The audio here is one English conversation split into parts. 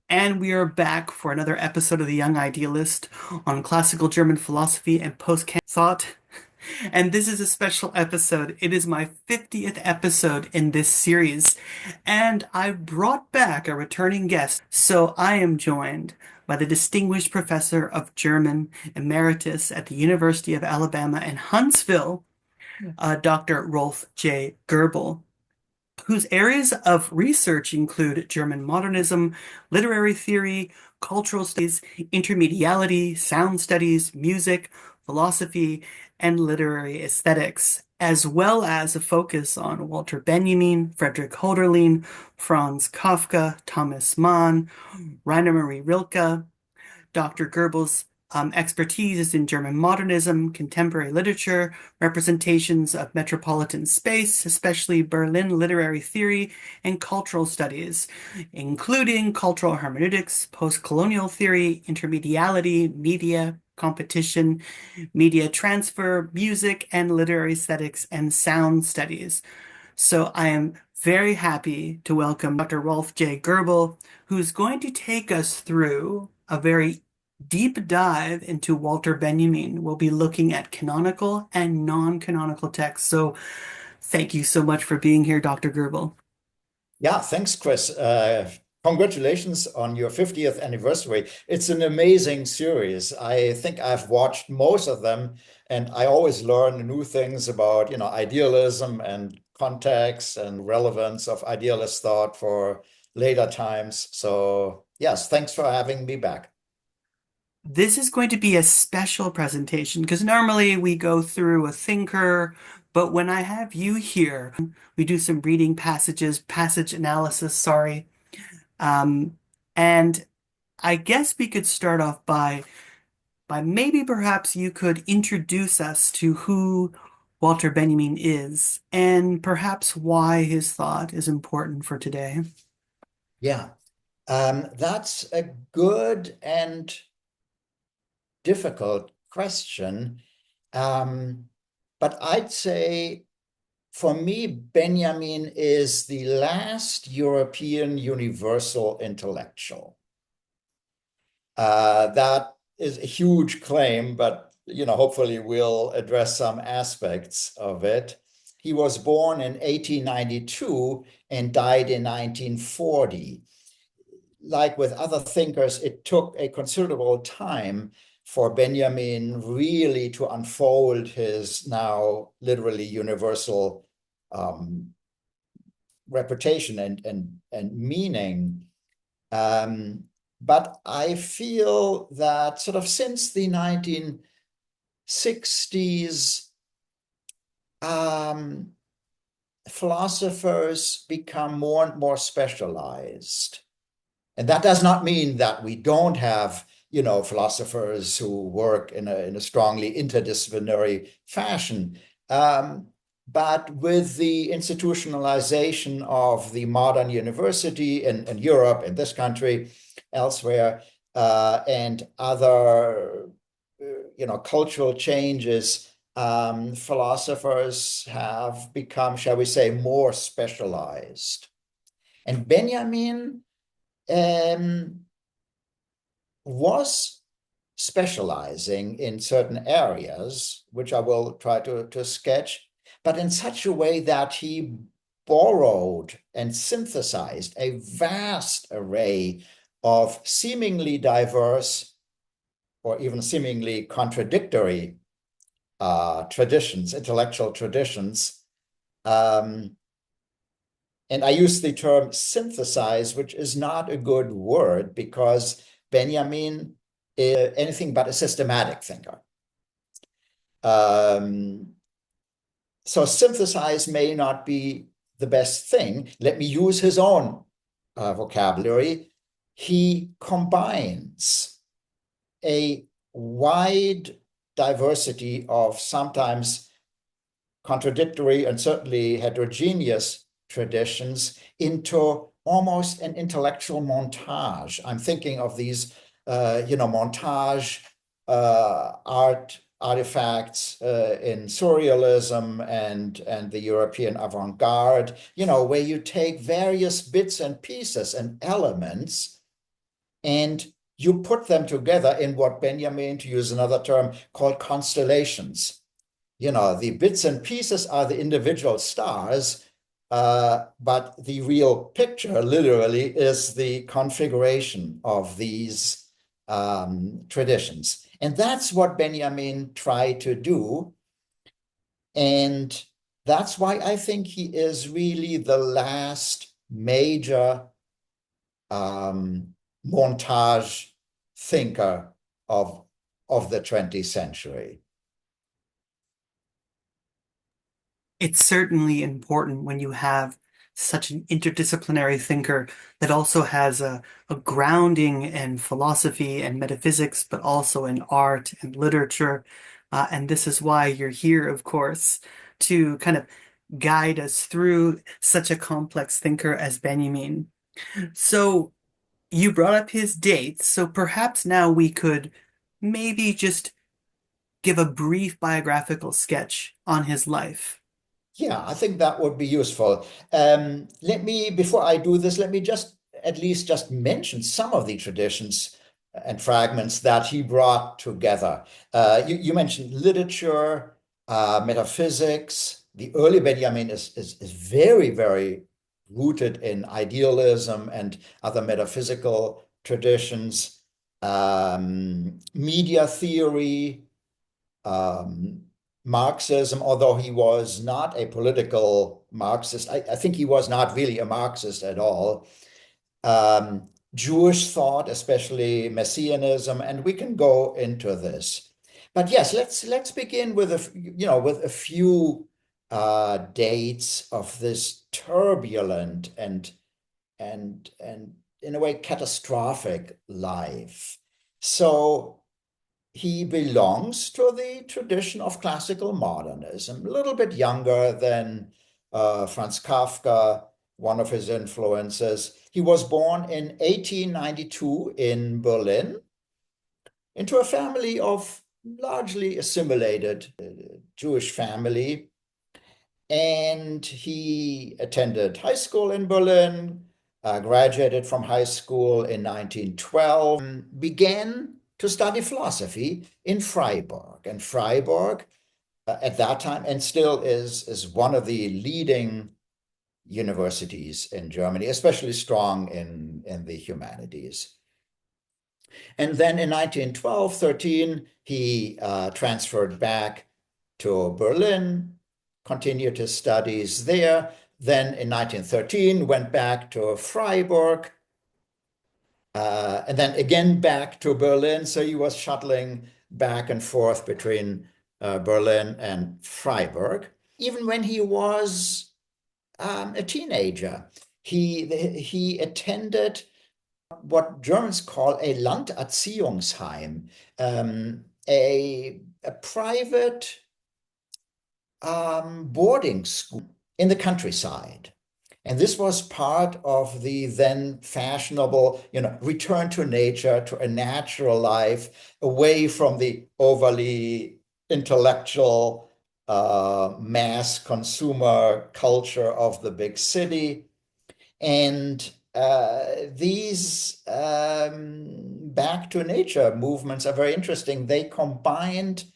And we are back for another episode of the Young Idealist on classical German philosophy and post-Kantian thought. And this is a special episode. It is my 50th episode in this series, and I brought back a returning guest. So I am joined by the Distinguished Professor of German Emeritus at the University of Alabama in Huntsville, Dr. Rolf J. Goebel, whose areas of research include German modernism, literary theory, cultural studies, intermediality, sound studies, music, philosophy, and literary aesthetics, as well as a focus on Walter Benjamin, Friedrich Hölderlin, Franz Kafka, Thomas Mann, Rainer Maria Rilke. Dr. Goebbels' expertise is in German modernism, contemporary literature, representations of metropolitan space, especially Berlin literary theory, and cultural studies, including cultural hermeneutics, postcolonial theory, intermediality, media, competition, media transfer, music and literary aesthetics, and sound studies. So I am very happy to welcome Dr. Rolf J. Goebel, who's going to take us through a very deep dive into Walter Benjamin. We'll be looking at canonical and non-canonical texts. So thank you so much for being here, Dr. Goebel. Yeah, thanks, Chris. Congratulations on your 50th anniversary. It's an amazing series. I think I've watched most of them, and I always learn new things about, idealism and context and relevance of idealist thought for later times. So, yes, thanks for having me back. This is going to be a special presentation because normally we go through a thinker, but when I have you here, we do some reading passages, passage analysis, sorry. Um, and I guess we could start off by maybe perhaps you could introduce us to who Walter Benjamin is and perhaps why his thought is important for today. Yeah, that's a good and difficult question. But I'd say for me, Benjamin is the last European universal intellectual. That is a huge claim, but hopefully we'll address some aspects of it. He was born in 1892 and died in 1940. Like with other thinkers, it took a considerable time for Benjamin really to unfold his now literally universal reputation and meaning. But I feel that sort of since the 1960s, philosophers become more and more specialized. And that does not mean that we don't have, philosophers who work in a strongly interdisciplinary fashion. But with the institutionalization of the modern university in Europe, in this country, elsewhere, and other, cultural changes, philosophers have become, shall we say, more specialized. And Benjamin was specializing in certain areas, which I will try to sketch, but in such a way that he borrowed and synthesized a vast array of seemingly diverse or even seemingly contradictory traditions, intellectual traditions. And I use the term synthesize, which is not a good word because Benjamin is anything but a systematic thinker. So synthesize may not be the best thing. Let me use his own vocabulary. He combines a wide diversity of sometimes contradictory and certainly heterogeneous traditions into almost an intellectual montage. I'm thinking of these, montage artifacts in surrealism and the European avant-garde, where you take various bits and pieces and elements and you put them together in what Benjamin, to use another term, called constellations. The bits and pieces are the individual stars, but the real picture literally is the configuration of these traditions. And that's what Benjamin tried to do. And that's why I think he is really the last major montage thinker of the 20th century. It's certainly important when you have such an interdisciplinary thinker that also has a grounding in philosophy and metaphysics, but also in art and literature. And this is why you're here, of course, to kind of guide us through such a complex thinker as Benjamin. So you brought up his dates, so perhaps now we could maybe just give a brief biographical sketch on his life. Yeah, I think that would be useful. Before I do this, let me just at least just mention some of the traditions and fragments that he brought together. You mentioned literature, metaphysics. The early Benjamin is very, very rooted in idealism and other metaphysical traditions, media theory, um, Marxism, although he was not a political Marxist. I think he was not really a Marxist at all. Um, Jewish thought, especially Messianism, and we can go into this. But yes, let's begin with a few dates of this turbulent and in a way catastrophic life. So he belongs to the tradition of classical modernism, a little bit younger than Franz Kafka, one of his influences. He was born in 1892 in Berlin into a family of largely assimilated Jewish family. And he attended high school in Berlin, graduated from high school in 1912, began to study philosophy in Freiburg. And Freiburg, at that time, and still is one of the leading universities in Germany, especially strong in the humanities. And then in 1912, 13, he transferred back to Berlin, continued his studies there. Then in 1913, went back to Freiburg, and then again back to Berlin. So he was shuttling back and forth between Berlin and Freiburg. Even when he was a teenager, he attended what Germans call a Landerziehungsheim, a private boarding school in the countryside. And this was part of the then fashionable, return to nature, to a natural life, away from the overly intellectual mass consumer culture of the big city. And these back to nature movements are very interesting. They combined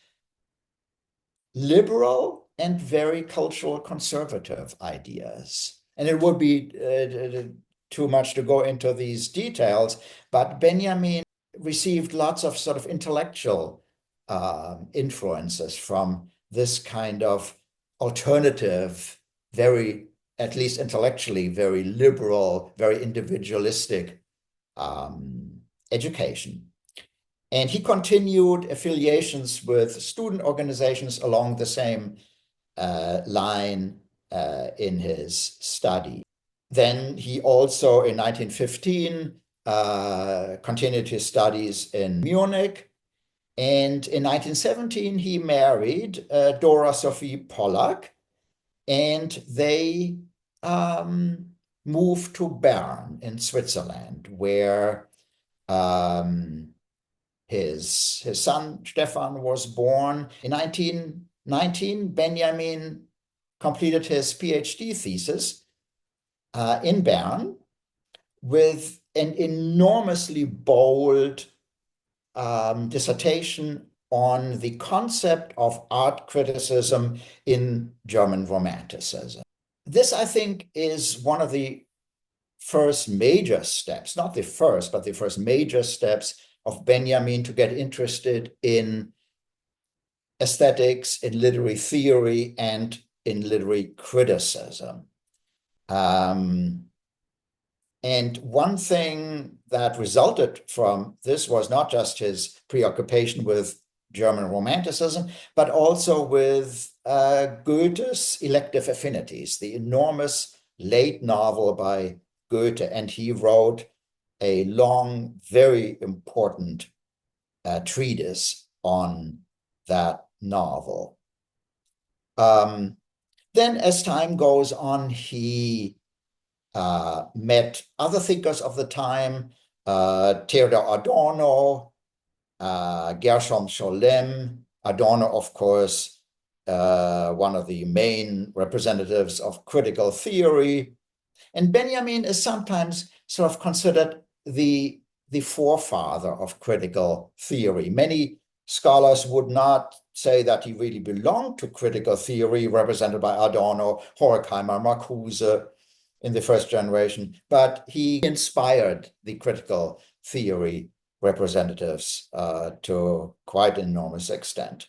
liberal and very cultural conservative ideas. And it would be too much to go into these details, but Benjamin received lots of sort of intellectual influences from this kind of alternative, very, at least intellectually, very liberal, very individualistic education. And he continued affiliations with student organizations along the same line in his study. Then he also, in 1915, continued his studies in Munich. And in 1917, he married Dora Sophie Pollack, and they moved to Bern in Switzerland, where his son Stefan was born. In 1919, Benjamin completed his PhD thesis in Bern with an enormously bold dissertation on the concept of art criticism in German Romanticism. This, I think, is one of the first major steps, not the first, but the first major steps of Benjamin to get interested in aesthetics, in literary theory, and in literary criticism. And one thing that resulted from this was not just his preoccupation with German Romanticism, but also with Goethe's elective affinities, the enormous late novel by Goethe. And he wrote a long, very important treatise on that novel. Then as time goes on, he met other thinkers of the time, Theodor Adorno, Gershom Scholem. Adorno, of course, one of the main representatives of critical theory. And Benjamin is sometimes sort of considered the forefather of critical theory. Many scholars would not say that he really belonged to critical theory represented by Adorno, Horkheimer, Marcuse in the first generation, but he inspired the critical theory representatives to quite an enormous extent.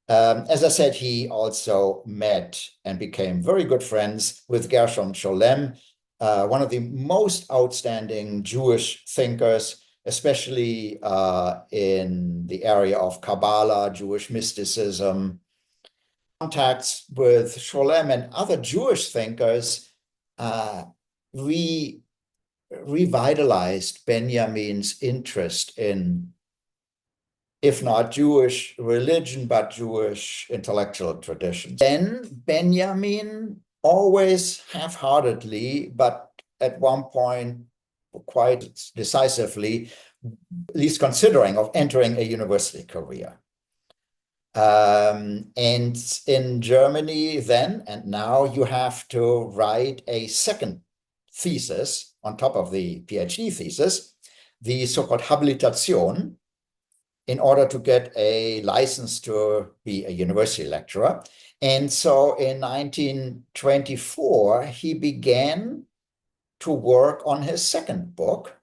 As I said, he also met and became very good friends with Gershom Scholem, one of the most outstanding Jewish thinkers, especially in the area of Kabbalah, Jewish mysticism. Contacts with Scholem and other Jewish thinkers revitalized Benjamin's interest in, if not Jewish religion, but Jewish intellectual traditions. Then Benjamin, always half-heartedly, but at one point quite decisively, at least considering of entering a university career. And in Germany then and now, you have to write a second thesis on top of the PhD thesis, the so-called Habilitation, in order to get a license to be a university lecturer. And so in 1924, he began to work on his second book,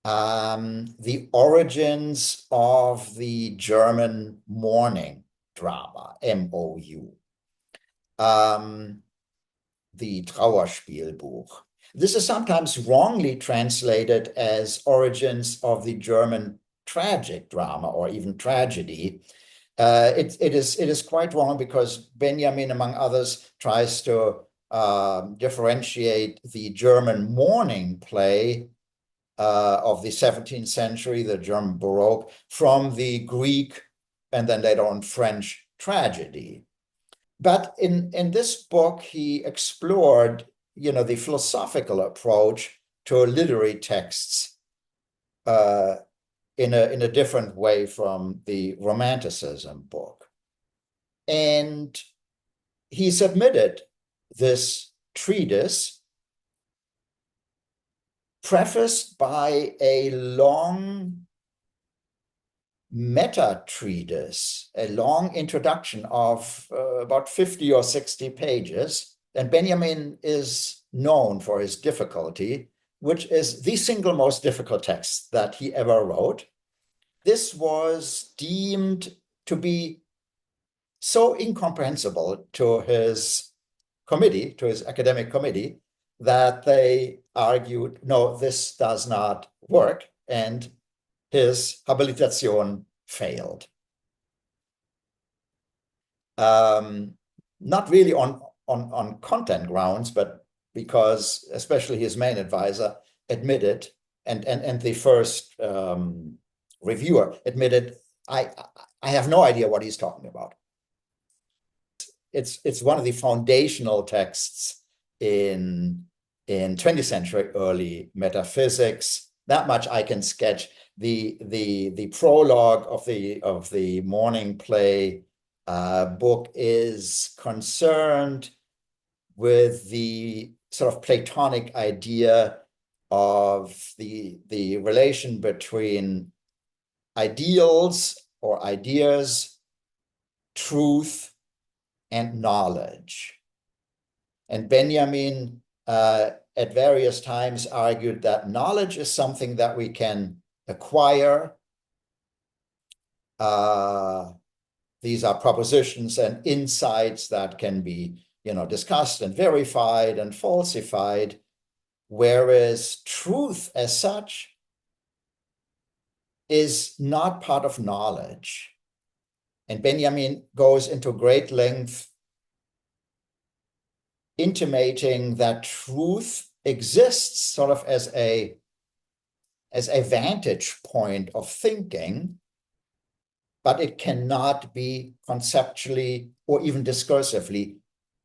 The Origins of the German Mourning Drama, MOU, the Trauerspielbuch. This is sometimes wrongly translated as Origins of the German Tragic Drama or even Tragedy. It is quite wrong because Benjamin, among others, tries to differentiate the German mourning play of the 17th century, the German Baroque, from the Greek and then later on French tragedy. But in this book, he explored, the philosophical approach to literary texts in a different way from the Romanticism book. And he submitted this treatise prefaced by a long meta-treatise, a long introduction of about 50 or 60 pages. And Benjamin is known for his difficulty, which is the single most difficult text that he ever wrote. This was deemed to be so incomprehensible to his committee, to his academic committee, that they argued, no, this does not work, and his Habilitation failed. Not really on content grounds, but because especially his main advisor admitted, and the first reviewer admitted, I have no idea what he's talking about. It's one of the foundational texts in 20th century early metaphysics. That much I can sketch. The prologue of the morning play book is concerned with the sort of Platonic idea of the relation between ideals or ideas, truth, and knowledge. And Benjamin at various times argued that knowledge is something that we can acquire. These are propositions and insights that can be, discussed and verified and falsified, whereas truth as such is not part of knowledge. And Benjamin goes into great length intimating that truth exists sort of as a vantage point of thinking, but it cannot be conceptually or even discursively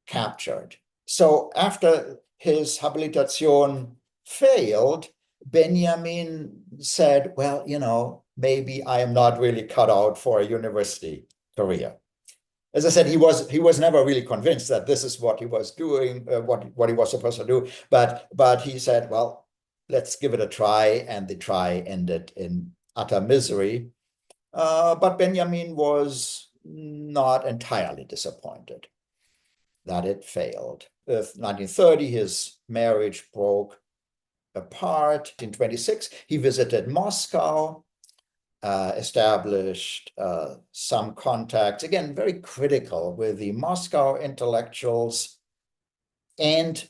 captured. So after his habilitation failed, Benjamin said, well, maybe I am not really cut out for a university career. As I said, he was never really convinced that this is what he was doing, what he was supposed to do. But he said, well, let's give it a try, and the try ended in utter misery. But Benjamin was not entirely disappointed that it failed. In 1930, his marriage broke apart. In 1926, he visited Moscow, established some contacts, again, very critical with the Moscow intellectuals. And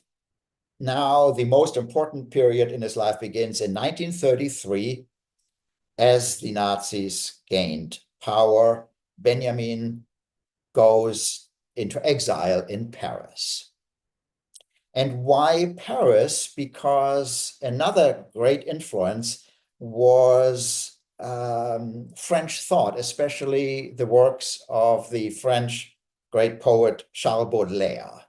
now the most important period in his life begins in 1933 as the Nazis gained power. Benjamin goes into exile in Paris. And why Paris? Because another great influence was French thought, especially the works of the French great poet Charles Baudelaire.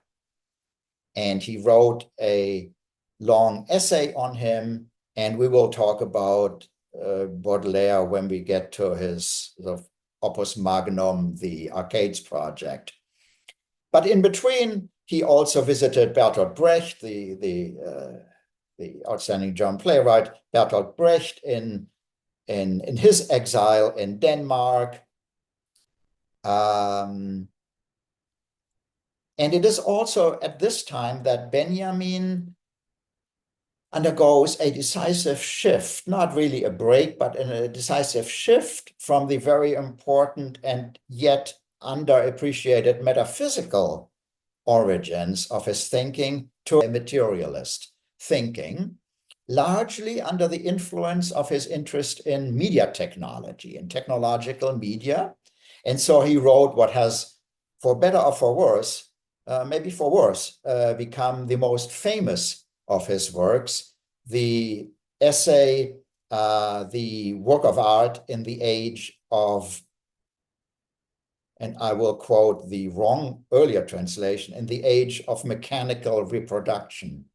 And he wrote a long essay on him, and we will talk about Baudelaire when we get to his sort of opus magnum, the Arcades Project. But in between, he also visited Bertolt Brecht, the outstanding German playwright Bertolt Brecht in his exile in Denmark. And it is also at this time that Benjamin undergoes a decisive shift, not really a break, but a decisive shift from the very important and yet underappreciated metaphysical origins of his thinking to a materialist thinking, largely under the influence of his interest in media technology and technological media. And so he wrote what has, for better or for worse, maybe for worse, become the most famous of his works, the essay, The Work of Art in the Age of, and I will quote the wrong earlier translation, in the age of mechanical reproduction.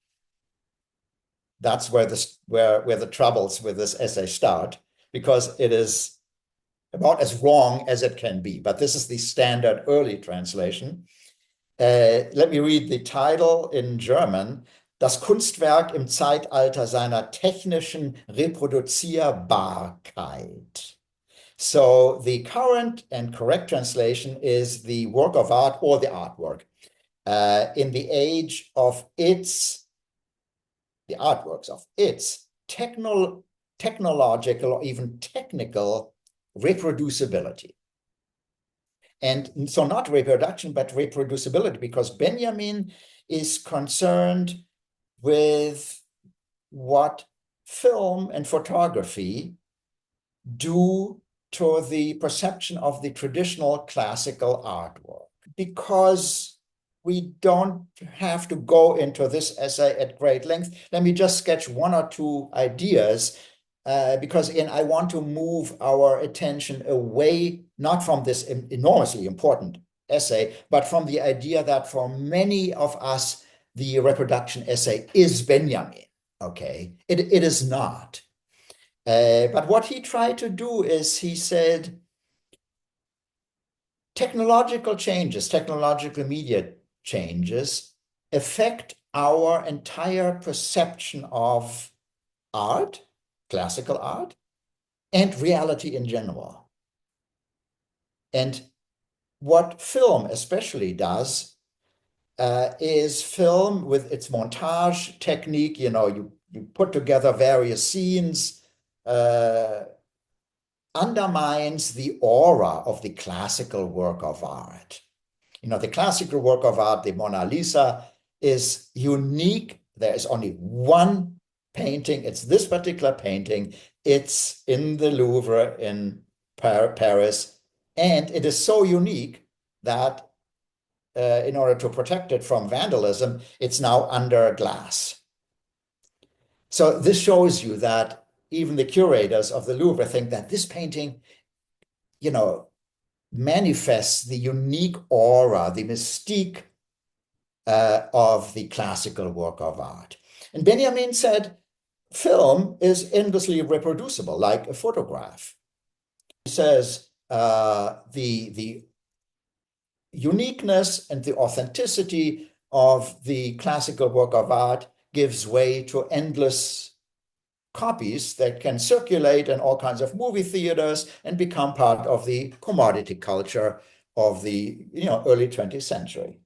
That's where the troubles with this essay start, because it is about as wrong as it can be. But this is the standard early translation. Let me read the title in German. Das Kunstwerk im Zeitalter seiner technischen Reproduzierbarkeit. So the current and correct translation is the work of art or the artwork in the age of the artworks of its technological or even technical reproducibility. And so not reproduction, but reproducibility, because Benjamin is concerned with what film and photography do to the perception of the traditional classical artwork. Because we don't have to go into this essay at great length, let me just sketch one or two ideas, because again, I want to move our attention away, not from this enormously important essay, but from the idea that for many of us, the reproduction essay is Benjamin, okay? It is not. But what he tried to do is he said, technological changes, technological media changes affect our entire perception of art, classical art, and reality in general. And what film especially does is film with its montage technique, you put together various scenes, undermines the aura of the classical work of art. The classical work of art, the Mona Lisa, is unique. There is only one painting. It's this particular painting. It's in the Louvre in Paris. And it is so unique that in order to protect it from vandalism, it's now under glass. So this shows you that even the curators of the Louvre think that this painting, manifests the unique aura, the mystique of the classical work of art. And Benjamin said, film is endlessly reproducible, like a photograph. He says the uniqueness and the authenticity of the classical work of art gives way to endless copies that can circulate in all kinds of movie theaters and become part of the commodity culture of the early 20th century.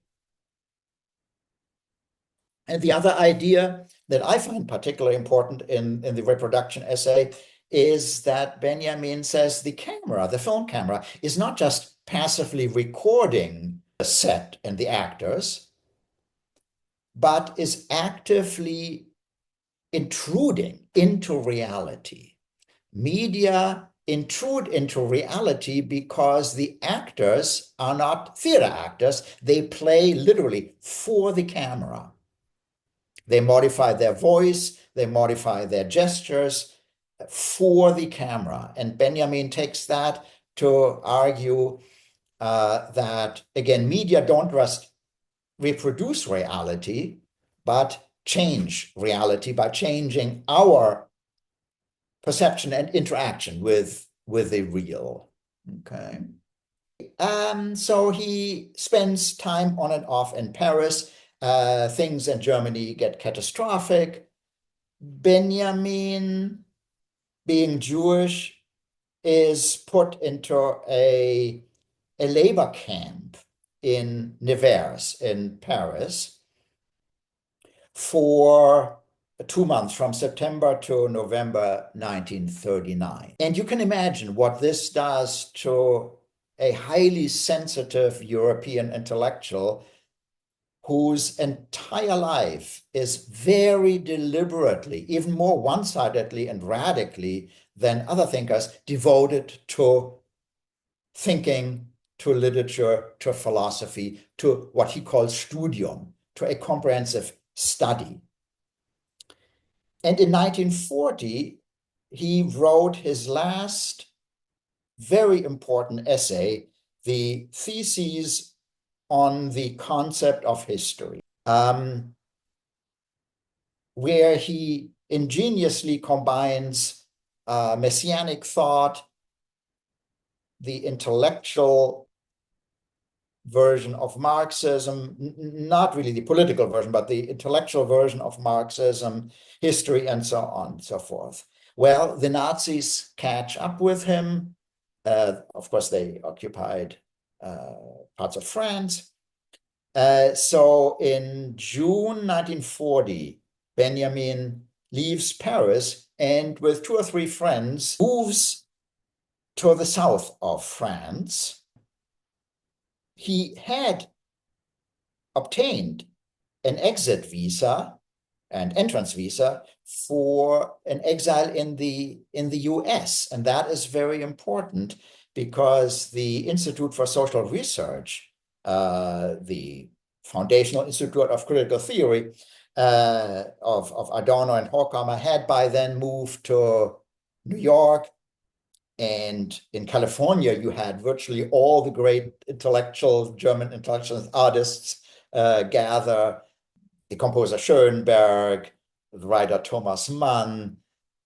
And the other idea that I find particularly important in the reproduction essay is that Benjamin says the film camera, is not just passively recording the set and the actors, but is actively intruding into reality. Media intrude into reality because the actors are not theater actors. They play literally for the camera. They modify their voice, they modify their gestures for the camera. And Benjamin takes that to argue that, again, media don't just reproduce reality, but change reality by changing our perception and interaction with the real. Okay. So he spends time on and off in Paris. Things in Germany get catastrophic. Benjamin, being Jewish, is put into a labor camp in Nevers in Paris for 2 months, from September to November 1939. And you can imagine what this does to a highly sensitive European intellectual whose entire life is very deliberately, even more one-sidedly and radically than other thinkers, devoted to thinking, to literature, to philosophy, to what he calls studium, to a comprehensive study. And in 1940, he wrote his last very important essay, the Theses on the Concept of History, where he ingeniously combines messianic thought, the intellectual version of Marxism, not really the political version, but the intellectual version of Marxism, history, and so on and so forth. Well, the Nazis catch up with him. Of course, they occupied parts of France. So in June 1940, Benjamin leaves Paris and with 2 or 3 friends moves to the south of France. He had obtained an exit visa and entrance visa for an exile in the US. And that is very important because the Institute for Social Research, the Foundational Institute of Critical Theory of Adorno and Horkheimer, had by then moved to New York. And in California, you had virtually all the great German intellectual artists gather, the composer Schoenberg, the writer Thomas Mann,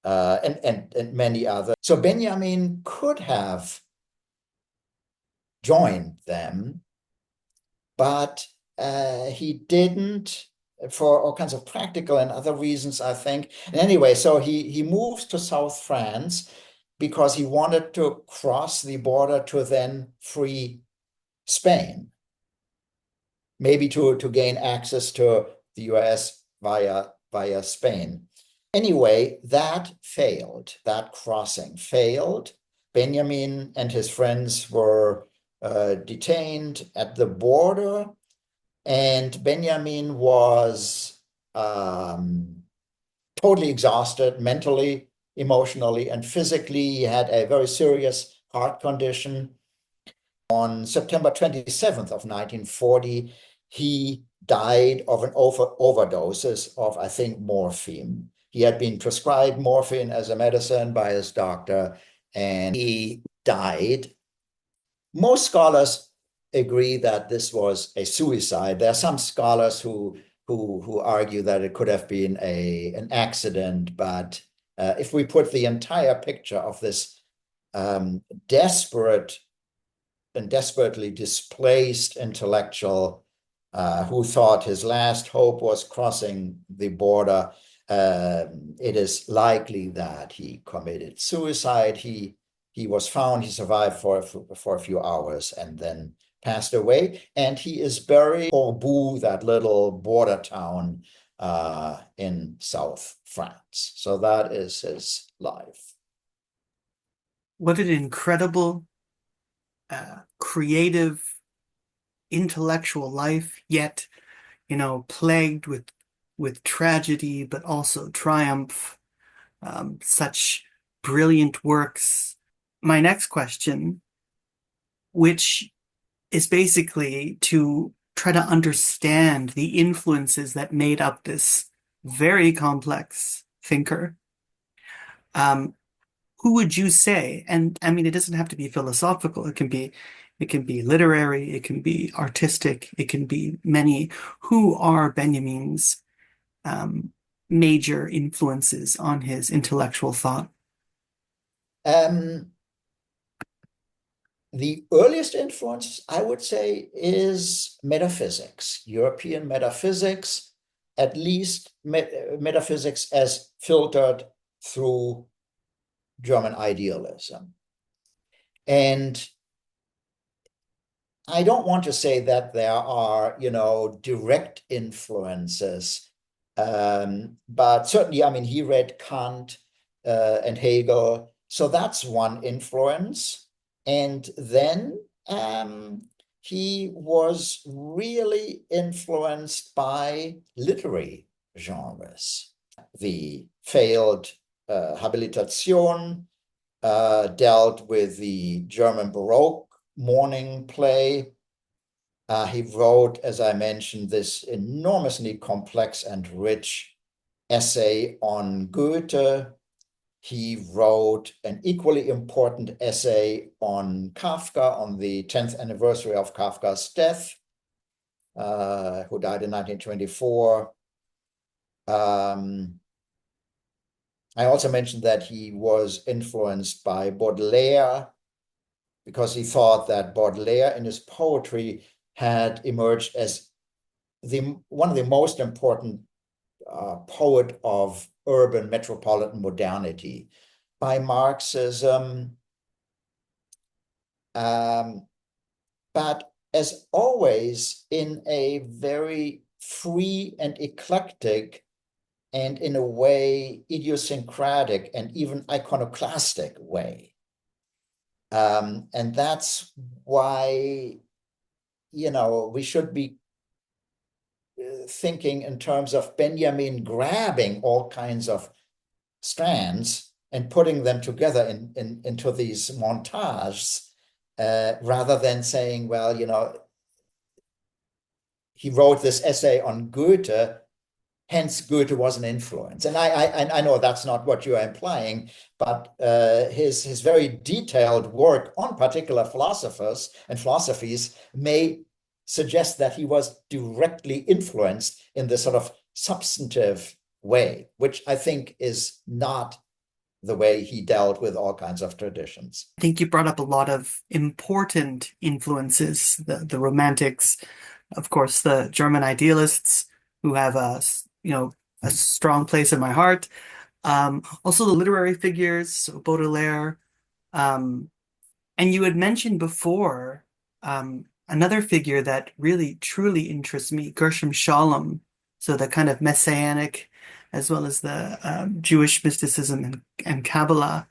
and many others. So Benjamin could have joined them, but he didn't. for all kinds of practical and other reasons, I think. And anyway, so he moves to South France because he wanted to cross the border to then free Spain, maybe to gain access to the US via Spain. Anyway, that failed. That crossing failed. Benjamin and his friends were detained at the border, and Benjamin was totally exhausted mentally, emotionally, and physically. He had a very serious heart condition. On September 27th of 1940, he died of an overdoses of, I think, morphine. He had been prescribed morphine as a medicine by his doctor, and he died. Most scholars agree that this was a suicide. There are some scholars who argue that it could have been an accident, but if we put the entire picture of this desperate and desperately displaced intellectual who thought his last hope was crossing the border, it is likely that he committed suicide. He was found, he survived for a few hours and then passed away. And he is buried in Corbeau, that little border town in South France. So that is his life. What an incredible, creative, intellectual life, yet, plagued with tragedy, but also triumph. Such brilliant works. My next question, which is basically to try to understand the influences that made up this very complex thinker. Um, who would you say, and I mean, it doesn't have to be philosophical, it can be literary, it can be artistic, it can be many. Who are Benjamin's major influences on his intellectual thought? Um, The earliest influence, I would say, is metaphysics, European metaphysics, at least metaphysics as filtered through German idealism. And I don't want to say that there are, direct influences, but certainly, I mean, he read Kant and Hegel, so that's one influence. And then he was really influenced by literary genres. The failed Habilitation dealt with the German Baroque morning play. He wrote, as I mentioned, this enormously complex and rich essay on Goethe. He wrote an equally important essay on Kafka on the 10th anniversary of Kafka's death, who died in 1924. I also mentioned that he was influenced by Baudelaire because he thought that Baudelaire in his poetry had emerged as one of the most important poet of urban metropolitan modernity by Marxism. But as always, in a very free and eclectic and in a way idiosyncratic and even iconoclastic way. And that's why, we should be thinking in terms of Benjamin grabbing all kinds of strands and putting them together into these montages, rather than saying, well, he wrote this essay on Goethe, hence Goethe was an influence. And I know that's not what you are implying, but his very detailed work on particular philosophers and philosophies may suggest that he was directly influenced in this sort of substantive way, which I think is not the way he dealt with all kinds of traditions. I think you brought up a lot of important influences, the Romantics, of course, the German idealists, who have a strong place in my heart. Also the literary figures, so Baudelaire. Um, and you had mentioned before another figure that really truly interests me, Gershom Scholem. So the kind of messianic, as well as the Jewish mysticism and Kabbalah.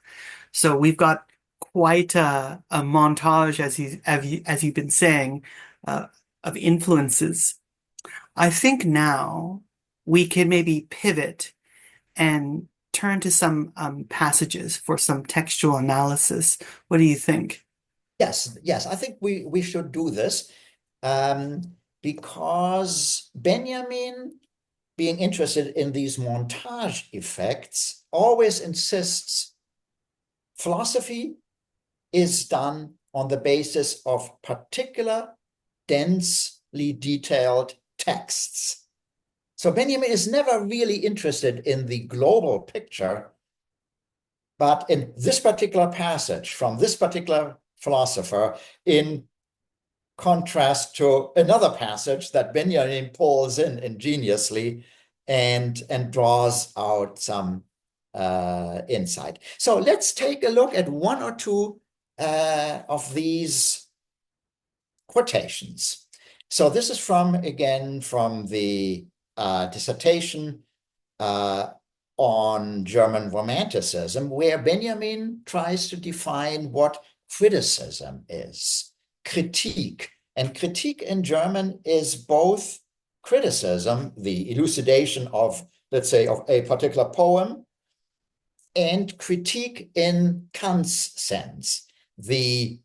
So we've got quite a montage, as you've been saying, uh, of influences. I think now we can maybe pivot and turn to some passages for some textual analysis. What do you think? Yes, yes, I think we should do this um, because Benjamin, being interested in these montage effects, always insists philosophy is done on the basis of particular, densely detailed texts. So Benjamin is never really interested in the global picture, but in this particular passage from this particular philosopher, in contrast to another passage that Benjamin pulls in ingeniously and draws out some insight. So let's take a look at one or two of these quotations. So this is again, from the dissertation on German Romanticism, where Benjamin tries to define what criticism is, critique. And critique in German is both criticism, the elucidation of, let's say, of a particular poem, and critique in Kant's sense, the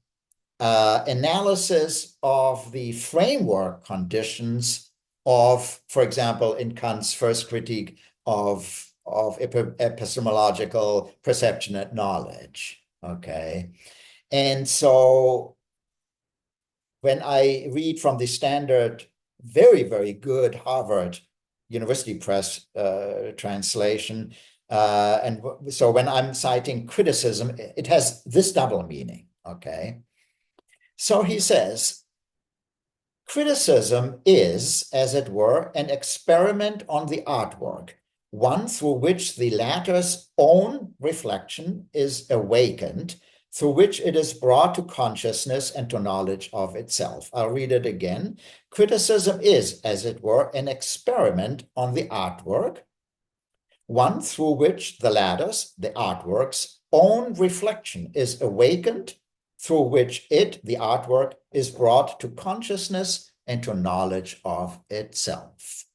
analysis of the framework conditions of, for example, in Kant's first critique of epistemological perception and knowledge. Okay. And so when I read from the standard, very, very good Harvard University Press translation, and so when I'm citing criticism, it has this double meaning. Okay. So he says, criticism is, as it were, an experiment on the artwork, one through which the latter's own reflection is awakened, through which it is brought to consciousness and to knowledge of itself. I'll read it again. Criticism is, as it were, an experiment on the artwork, one through which the latter's, the artwork's, own reflection is awakened, through which it, the artwork, is brought to consciousness and to knowledge of itself.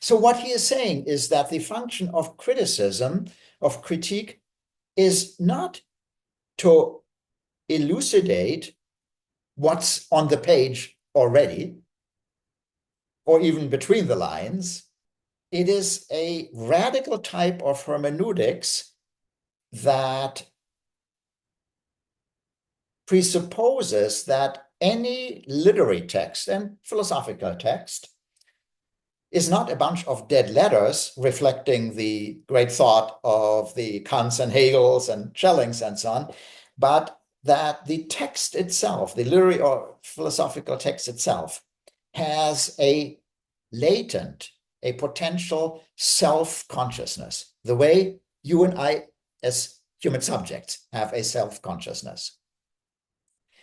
So what he is saying is that the function of criticism, of critique, is not to elucidate what's on the page already, or even between the lines. It is a radical type of hermeneutics that presupposes that any literary text and philosophical text is not a bunch of dead letters reflecting the great thought of the Kants and Hegels and Schellings and so on, but that the text itself, the literary or philosophical text itself, has a latent, a potential self-consciousness, the way you and I as human subjects have a self-consciousness.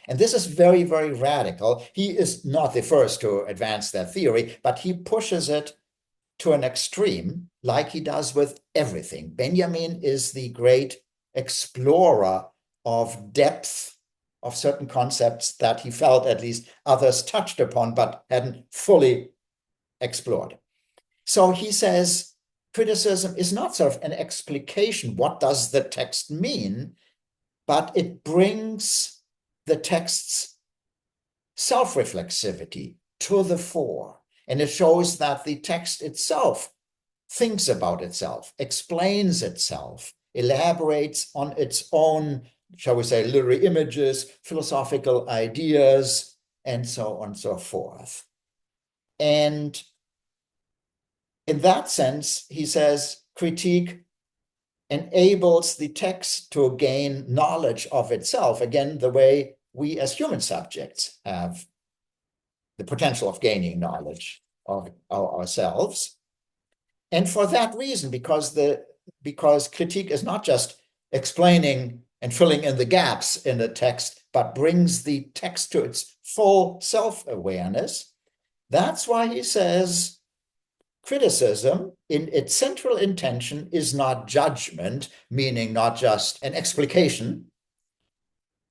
And this is very, very radical. He is not the first to advance that theory, but he pushes it to an extreme, like he does with everything. Benjamin is the great explorer of depth of certain concepts that he felt at least others touched upon, but hadn't fully explored. So he says, criticism is not sort of an explication. What does the text mean? But it brings the text's self-reflexivity to the fore. And it shows that the text itself thinks about itself, explains itself, elaborates on its own, shall we say, literary images, philosophical ideas, and so on and so forth. And in that sense, he says, critique enables the text to gain knowledge of itself, again, the way we as human subjects have the potential of gaining knowledge of ourselves. And for that reason, because critique is not just explaining and filling in the gaps in the text, but brings the text to its full self-awareness, that's why he says criticism in its central intention is not judgment, meaning not just an explication,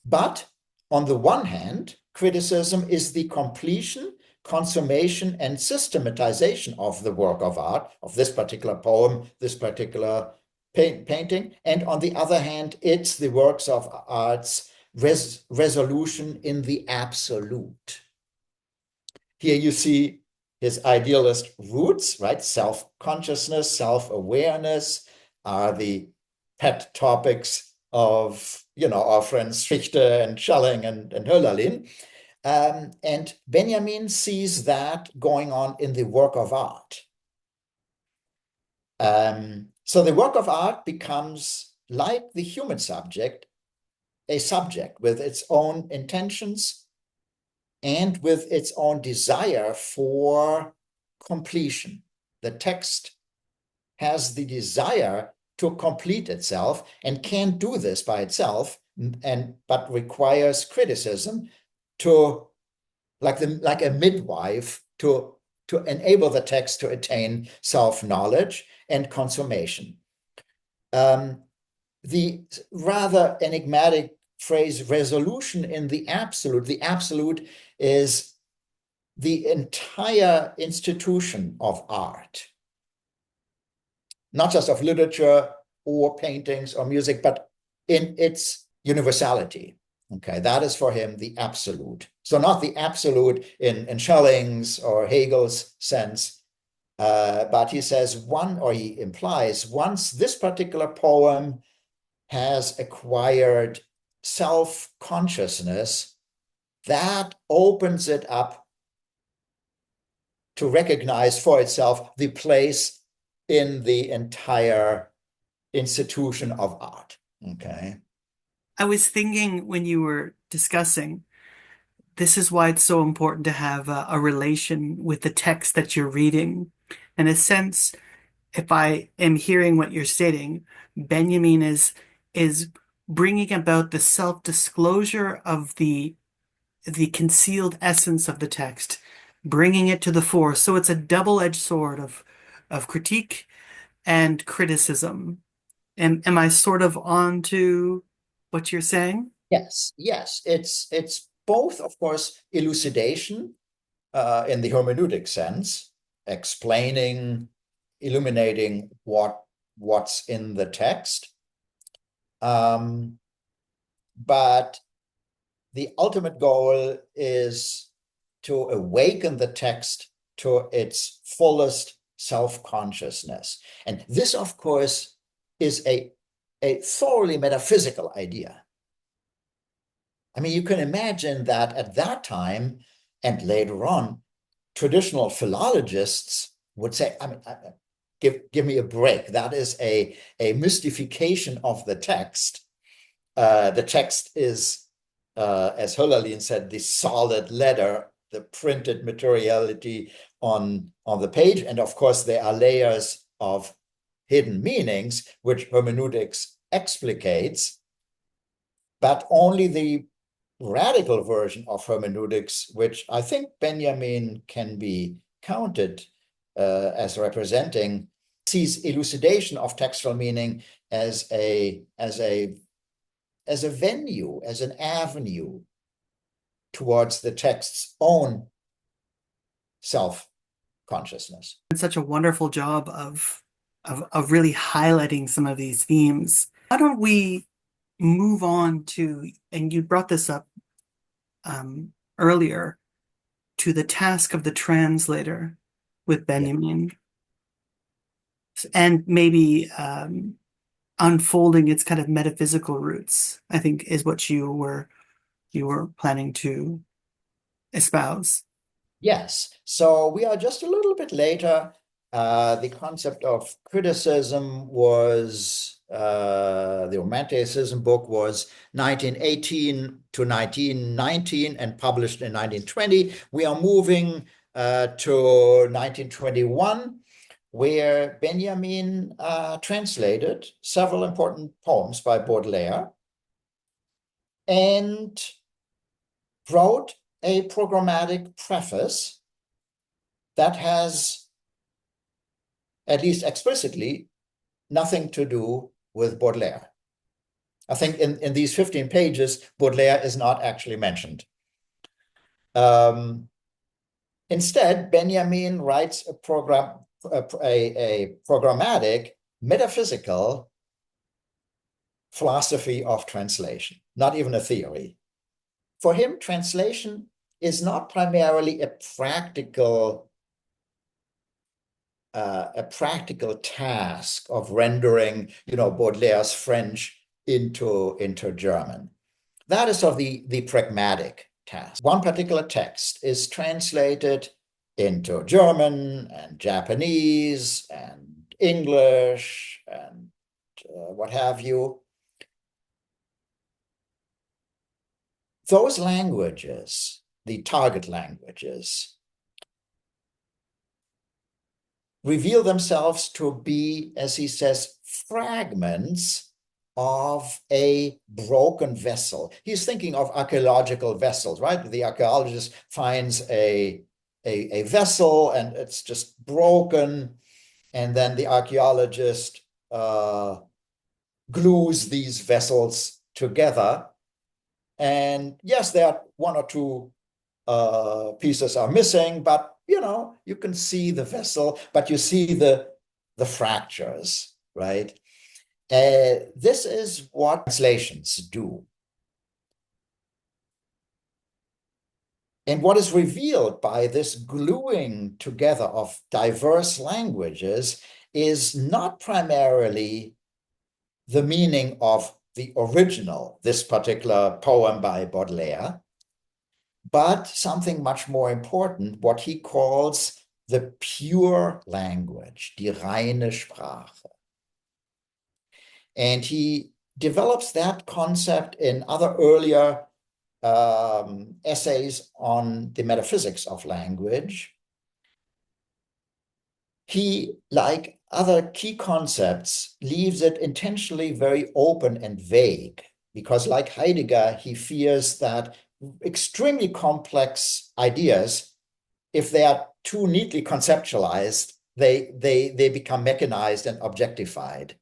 but on the one hand, criticism is the completion, consummation, and systematization of the work of art, of this particular poem, this particular painting. And on the other hand, it's the works of art's resolution in the absolute. Here you see his idealist roots, right? Self-consciousness, self-awareness are the pet topics of, our friends Fichte and Schelling and Hölderlin. And Benjamin sees that going on in the work of art. So the work of art becomes, like the human subject, a subject with its own intentions and with its own desire for completion. The text has the desire to complete itself and can't do this by itself, but requires criticism to, like a midwife, to enable the text to attain self-knowledge and consummation. The rather enigmatic phrase resolution in the absolute is the entire institution of art, not just of literature or paintings or music, but in its universality. Okay, that is for him the absolute. So not the absolute in Schelling's or Hegel's sense, but he says he implies once this particular poem has acquired self-consciousness, that opens it up to recognize for itself the place in the entire institution of art. Okay. I was thinking when you were discussing, this is why it's so important to have a relation with the text that you're reading. In a sense, if I am hearing what you're stating, Benjamin is bringing about the self-disclosure of the concealed essence of the text, bringing it to the fore. So it's a double-edged sword of critique and criticism. Am I sort of on to what you're saying? Yes. It's both, of course, elucidation in the hermeneutic sense, explaining, illuminating what's in the text. But the ultimate goal is to awaken the text to its fullest self-consciousness. And this, of course, is a thoroughly metaphysical idea. I mean, you can imagine that at that time and later on, traditional philologists would say, I mean, give me a break. That is a mystification of the text. The text is, as Hölderlin said, the solid letter, the printed materiality on the page. And of course, there are layers of hidden meanings, which hermeneutics explicates, but only the radical version of hermeneutics, which I think Benjamin can be counted as representing, sees elucidation of textual meaning as a venue, as an avenue towards the text's own self-consciousness. It's such a wonderful job of really highlighting some of these themes. Why don't we move on to, and you brought this up earlier, to the task of the translator with Benjamin, and maybe unfolding its kind of metaphysical roots, I think is what you were planning to espouse. Yes. So we are just a little bit later. The concept of criticism was, the Romanticism book was 1918 to 1919 and published in 1920. We are moving to 1921, where Benjamin translated several important poems by Baudelaire and wrote a programmatic preface that has, at least explicitly, nothing to do with Baudelaire. I think in these 15 pages, Baudelaire is not actually mentioned. Instead, Benjamin writes a programmatic metaphysical philosophy of translation, not even a theory. For him, translation is not primarily a practical task of rendering, Baudelaire's French into German. That is of the pragmatic task. One particular text is translated into German and Japanese and English and what have you. Those languages, the target languages, reveal themselves to be, as he says, fragments of a broken vessel. He's thinking of archaeological vessels, right? The archaeologist finds a vessel and it's just broken, and then the archaeologist glues these vessels together. And yes, there are one or two pieces are missing, but you can see the vessel, but you see the fractures, right? This is what translations do. And what is revealed by this gluing together of diverse languages is not primarily the meaning of the original, this particular poem by Baudelaire, but something much more important, what he calls the pure language, die reine Sprache. And he develops that concept in other earlier essays on the metaphysics of language. He, like other key concepts, leaves it intentionally very open and vague, because like Heidegger, he fears that extremely complex ideas, if they are too neatly conceptualized, they become mechanized and objectified.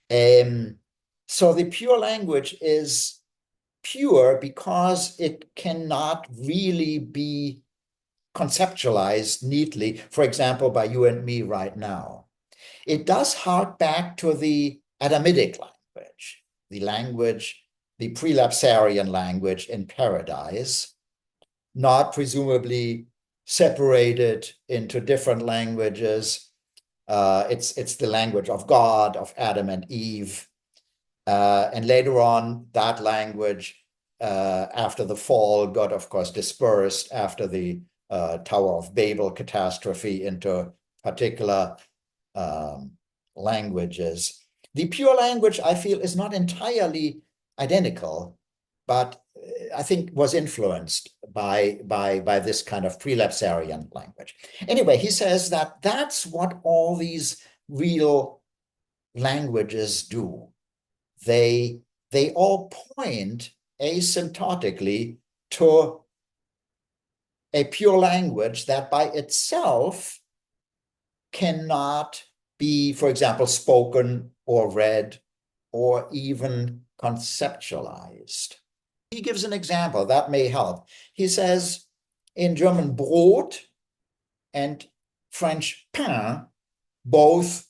So the pure language is pure because it cannot really be conceptualized neatly, for example, by you and me right now. It does hark back to the Adamitic language, the prelapsarian language in Paradise, not presumably separated into different languages. It's the language of God, of Adam and Eve. And later on, that language, after the fall, got, of course, dispersed after the Tower of Babel catastrophe into particular languages. The pure language, I feel, is not entirely identical, but I think was influenced by this kind of prelapsarian language. Anyway, he says that that's what all these real languages do. They all point asymptotically to a pure language that by itself cannot be, for example, spoken or read or even conceptualized. He gives an example that may help. He says in German Brot and French pain, both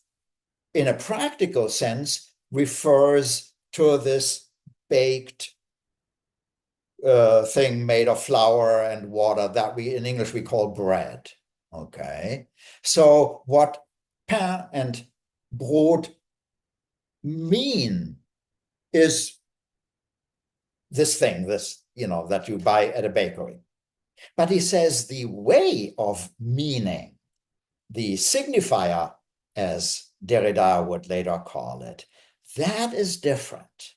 in a practical sense refers to this baked thing made of flour and water that in English we call bread. Okay, so what pain and Brot mean is this thing, that you buy at a bakery. But he says the way of meaning, the signifier, as Derrida would later call it, that is different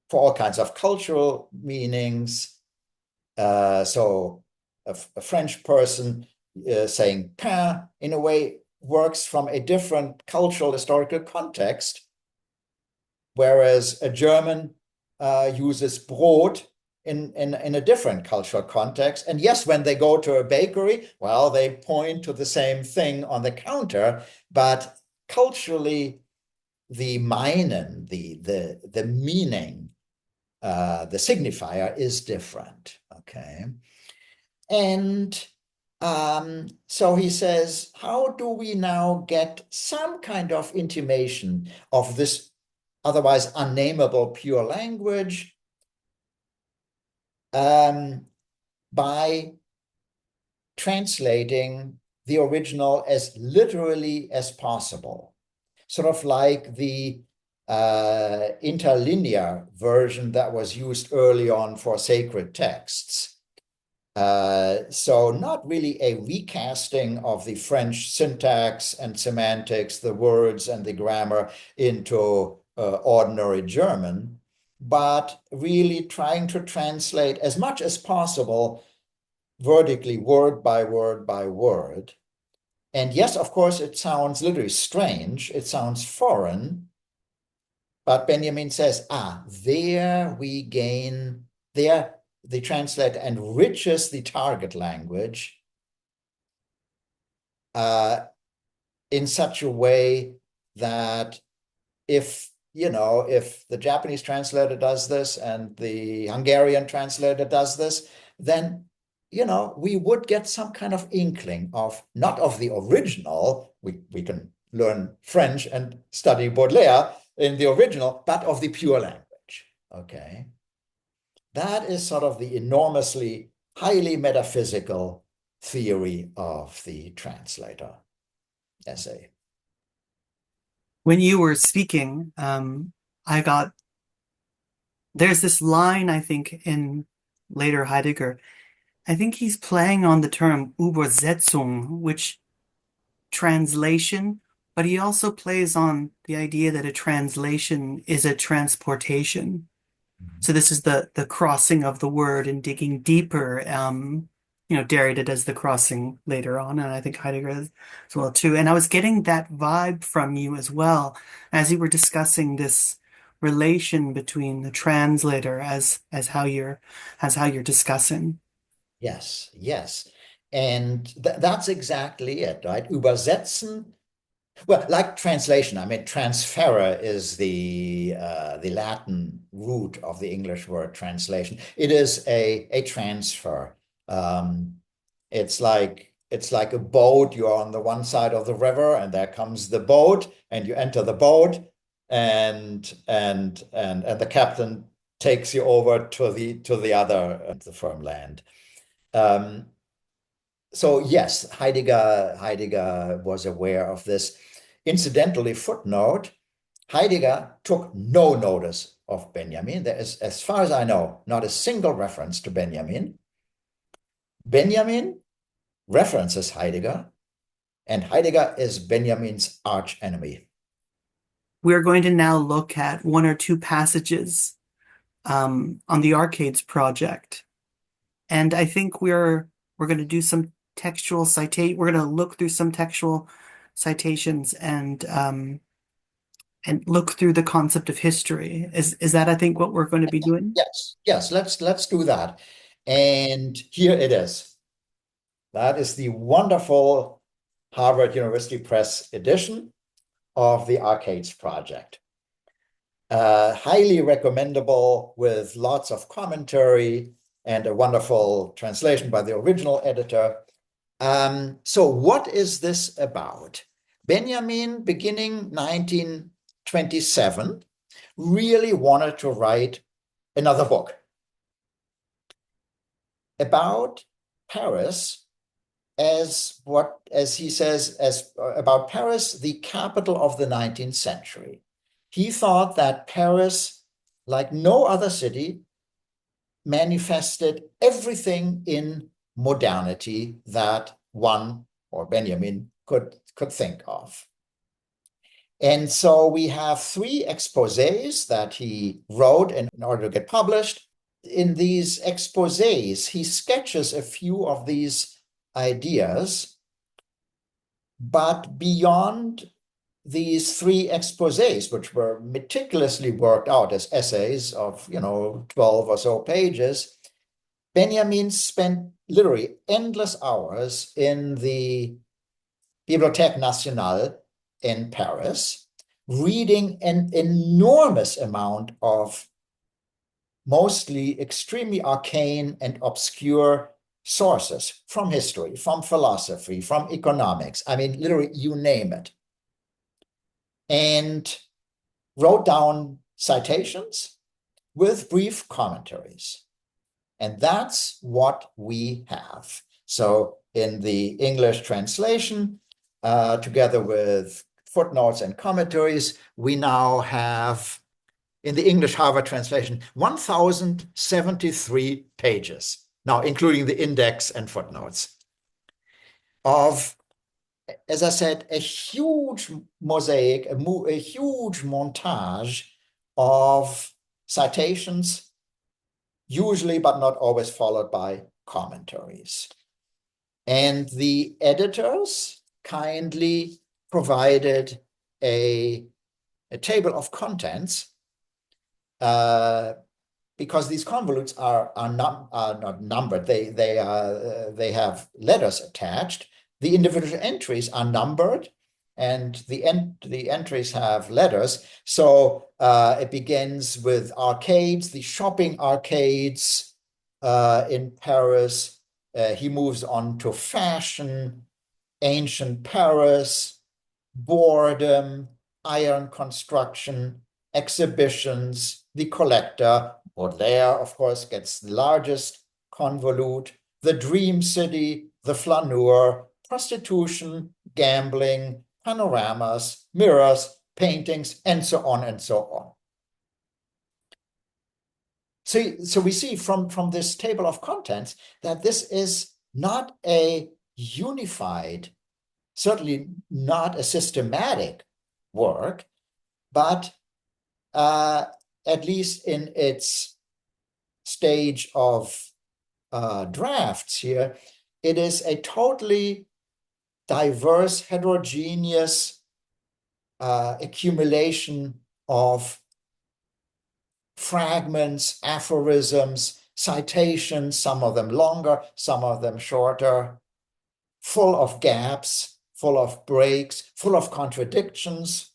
for all kinds of cultural meanings. So a French person saying pain in a way works from a different cultural historical context, whereas a German uses Brot in a different cultural context. And yes, when they go to a bakery, well, they point to the same thing on the counter, but culturally, the meinen, the meaning, the signifier is different. Okay. And so he says, how do we now get some kind of intimation of this otherwise unnameable pure language by translating the original as literally as possible, sort of like the interlinear version that was used early on for sacred texts. So not really a recasting of the French syntax and semantics, the words and the grammar into ordinary German, but really trying to translate as much as possible vertically, word by word by word. And yes, of course, it sounds literally strange. It sounds foreign. But Benjamin says, there we gain, there the translator enriches the target language in such a way that if the Japanese translator does this and the Hungarian translator does this, then we would get some kind of inkling of, not of the original, we can learn French and study Baudelaire in the original, but of the pure language. Okay. That is sort of the enormously highly metaphysical theory of the translator essay. When you were speaking, there's this line, I think, in later Heidegger. I think he's playing on the term Übersetzung, which translation, but he also plays on the idea that a translation is a transportation. So this is the crossing of the word and digging deeper. Derrida does the crossing later on, and I think Heidegger as well too. And I was getting that vibe from you as well as you were discussing this relation between the translator as how you're discussing. Yes, yes. And that's exactly it, right? Übersetzen. Well, like translation, I mean, transferer is the Latin root of the English word translation. It is a transfer. Um, it's like a boat. You're on the one side of the river, and there comes the boat, and you enter the boat, and the captain takes you over to the other the firm land. Um, so yes, Heidegger was aware of this. Incidentally, footnote, Heidegger took no notice of Benjamin. There is, as far as I know, not a single reference to Benjamin. Benjamin references Heidegger, and Heidegger is Benjamin's arch enemy. We're going to now look at one or two passages on the Arcades project. And I think we're going to do some textual citate. We're going to look through some textual citations and look through the concept of history. Is that I think what we're going to be doing? Yes. Let's do that. And here it is. That is the wonderful Harvard University Press edition of the Arcades project. Highly recommendable with lots of commentary and a wonderful translation by the original editor. So what is this about? Benjamin, beginning 1927, really wanted to write another book about Paris as he says, as about Paris, the capital of the 19th century. He thought that Paris, like no other city, manifested everything in modernity that one or Benjamin could think of. And so we have three exposés that he wrote in order to get published. In these exposés, he sketches a few of these ideas, but beyond these three exposés, which were meticulously worked out as essays of, 12 or so pages, Benjamin spent literally endless hours in the Bibliothèque Nationale in Paris, reading an enormous amount of mostly extremely arcane and obscure sources from history, from philosophy, from economics. I mean, literally, you name it. And wrote down citations with brief commentaries. And that's what we have. So in the English translation, together with footnotes and commentaries, we now have, in the English Harvard translation, 1,073 pages, now including the index and footnotes, of, as I said, a huge mosaic, a huge montage of citations, usually but not always followed by commentaries. And the editors kindly provided a table of contents, because these convolutes are not numbered. They have letters attached. The individual entries are numbered, and the entries have letters. So it begins with arcades, the shopping arcades in Paris. He moves on to fashion, ancient Paris, boredom, iron construction, exhibitions, the collector. Baudelaire, of course, gets the largest convolute, the dream city, the flaneur, prostitution, gambling, panoramas, mirrors, paintings, and so on and so on. So we see from this table of contents that this is not a unified, certainly not a systematic work, but at least in its stage of drafts here, it is a totally diverse, heterogeneous accumulation of fragments, aphorisms, citations, some of them longer, some of them shorter, full of gaps, full of breaks, full of contradictions.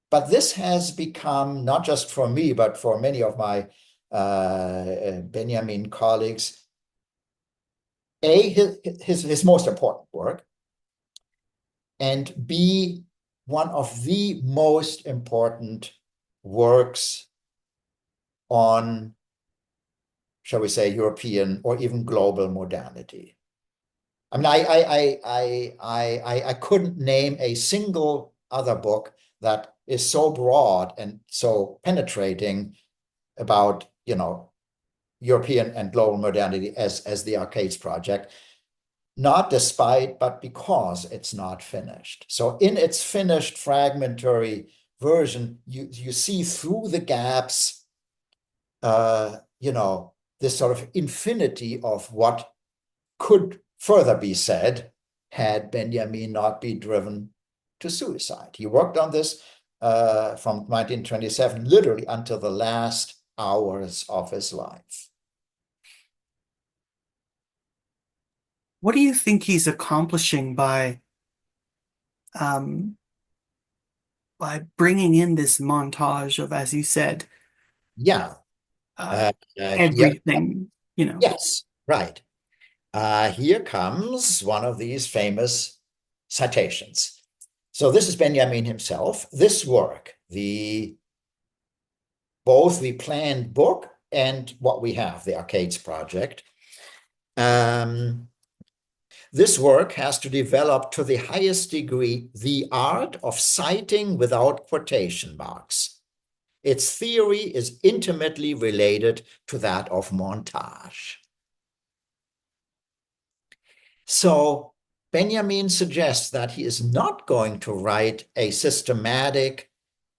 But this has become, not just for me, but for many of my Benjamin colleagues, his most important work, and B, one of the most important works on, shall we say, European or even global modernity. I mean, I couldn't name a single other book that is so broad and so penetrating about, European and global modernity as the Arcades Project. Not despite, but because it's not finished. So in its finished fragmentary version, you see through the gaps, this sort of infinity of what could further be said had Benjamin not been driven to suicide. He worked on this from 1927, literally until the last hours of his life. What do you think he's accomplishing um, by bringing in this montage of, as you said, Yeah. uh, Here, everything, yes, right. Here comes one of these famous citations. So this is Benjamin himself. This work, both the planned book and what we have, the Arcades Project, this work has to develop to the highest degree the art of citing without quotation marks. Its theory is intimately related to that of montage. So Benjamin suggests that he is not going to write a systematic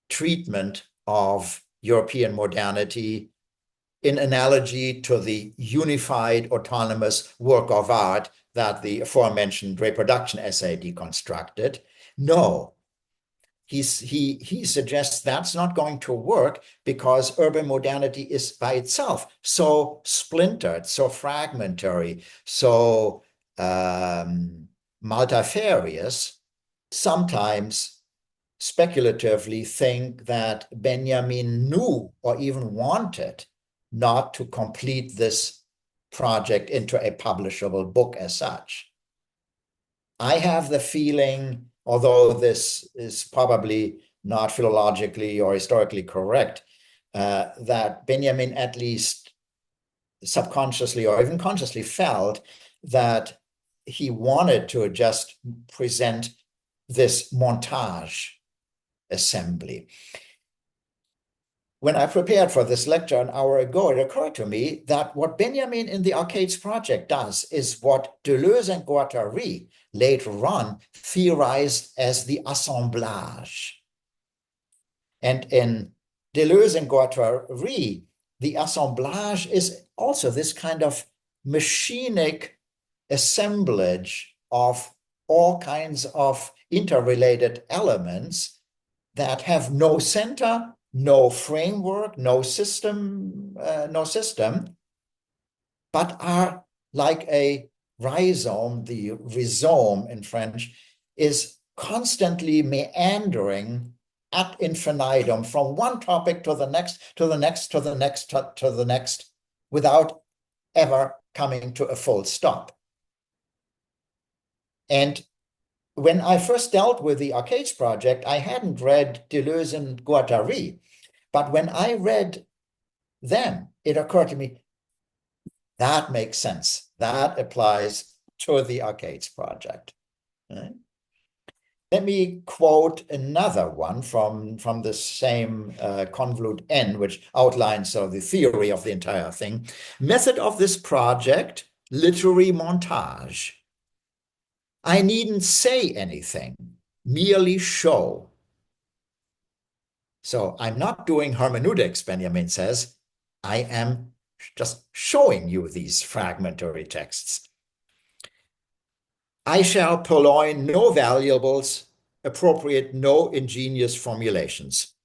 treatment of European modernity in analogy to the unified autonomous work of art that the aforementioned reproduction essay deconstructed. No, he suggests that's not going to work because urban modernity is by itself so splintered, so fragmentary, so multifarious. Sometimes speculatively think that Benjamin knew or even wanted not to complete this project into a publishable book as such. I have the feeling, although this is probably not philologically or historically correct, that Benjamin at least subconsciously or even consciously felt that he wanted to just present this montage assembly. When I prepared for this lecture an hour ago, it occurred to me that what Benjamin in the Arcades Project does is what Deleuze and Guattari later on theorized as the assemblage. And in Deleuze and Guattari, the assemblage is also this kind of machinic assemblage of all kinds of interrelated elements that have no center, no framework, no system, but are like a rhizome. The rhizome in French is constantly meandering ad infinitum from one topic to the next, to the next, to the next, to the next, without ever coming to a full stop. And when I first dealt with the Arcades Project, I hadn't read Deleuze and Guattari, but when I read them, it occurred to me, that makes sense. That applies to the Arcades Project. Right? Let me quote another one from the same convolute N, which outlines the theory of the entire thing. Method of this project, literary montage. I needn't say anything, merely show. So I'm not doing hermeneutics, Benjamin says. I am just showing you these fragmentary texts. I shall purloin no valuables, appropriate no ingenious formulations.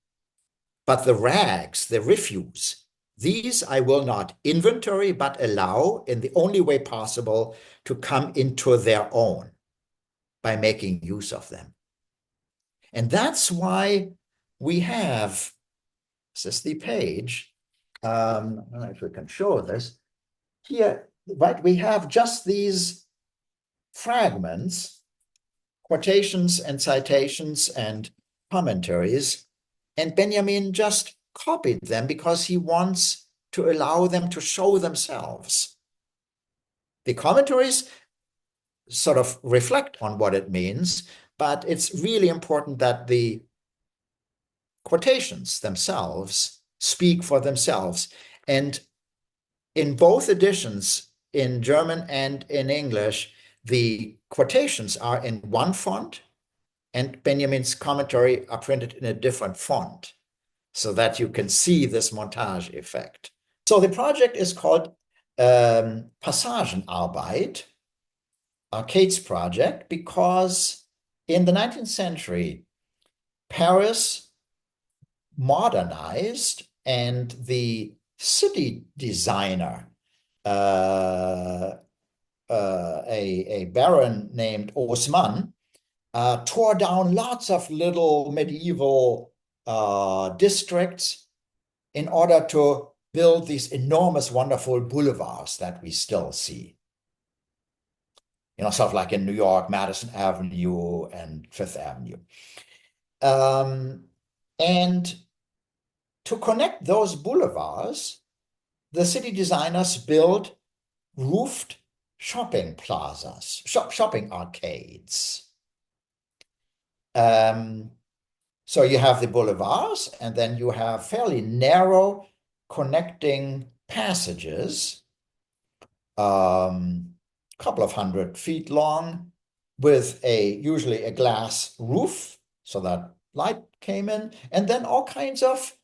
But the rags, the refuse, these I will not inventory, but allow in the only way possible to come into their own by making use of them. And that's why we have, this is the page, I don't know if we can show this, here, right? We have just these fragments, quotations and citations and commentaries, and Benjamin just copied them because he wants to allow them to show themselves. The commentaries sort of reflect on what it means, but it's really important that the quotations themselves speak for themselves. And in both editions, in German and in English, the quotations are in one font and Benjamin's commentary are printed in a different font so that you can see this montage effect. So the project is called Passagenarbeit, Arcades Project, because in the 19th century, Paris modernized and the city designer, a baron named Haussmann, tore down lots of little medieval districts in order to build these enormous, wonderful boulevards that we still see. You know, sort of like in New York, Madison Avenue and Fifth Avenue. And to connect those boulevards, the city designers built roofed shopping plazas, shopping arcades. So you have the boulevards, and then you have fairly narrow connecting passages, couple of 100 feet long, with usually a glass roof so that light came in, and then all kinds of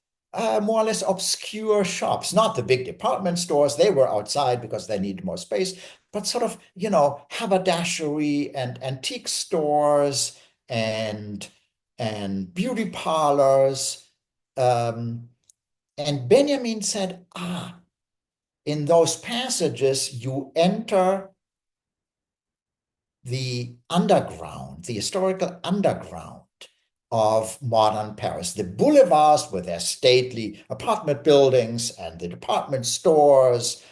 more or less obscure shops, not the big department stores. They were outside because they needed more space, but sort of, haberdashery and antique stores and beauty parlors. Um, and Benjamin said, in those passages, you enter the underground, the historical underground of modern Paris. The boulevards with their stately apartment buildings and the department stores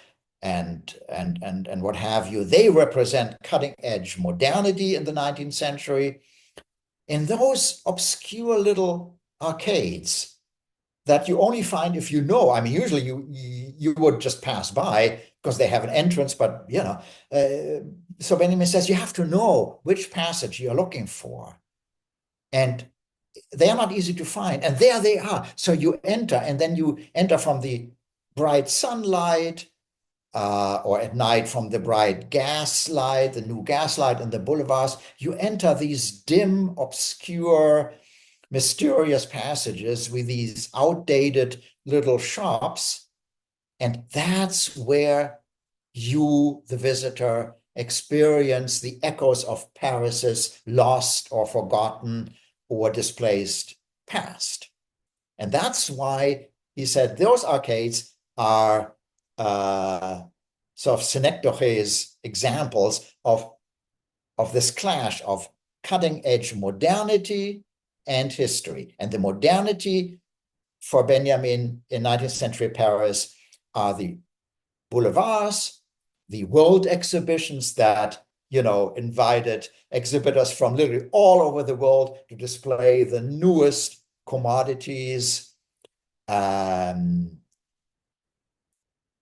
and what have you, they represent cutting-edge modernity in the 19th century. In those obscure little arcades that you only find if you know. I mean, usually you would just pass by because they have an entrance, but so Benjamin says you have to know which passage you're looking for. And they are not easy to find. And there they are. So you enter, and then you enter from the bright sunlight, or at night from the bright gaslight, the new gaslight in the boulevards. You enter these dim, obscure, mysterious passages with these outdated little shops. And that's where you, the visitor, experience the echoes of Paris's lost or forgotten or displaced past. And that's why he said those arcades are sort of synecdoches examples of this clash of cutting-edge modernity and history. And the modernity for Benjamin in 19th century Paris are the boulevards, the world exhibitions that invited exhibitors from literally all over the world to display the newest commodities,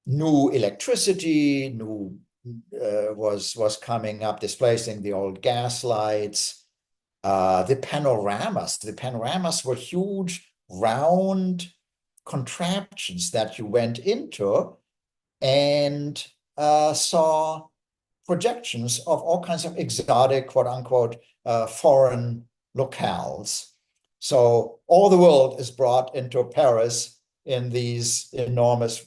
new electricity, was coming up, displacing the old gas lights. The panoramas were huge, round contraptions that you went into and saw projections of all kinds of exotic, quote unquote, foreign locales. So all the world is brought into Paris in these enormous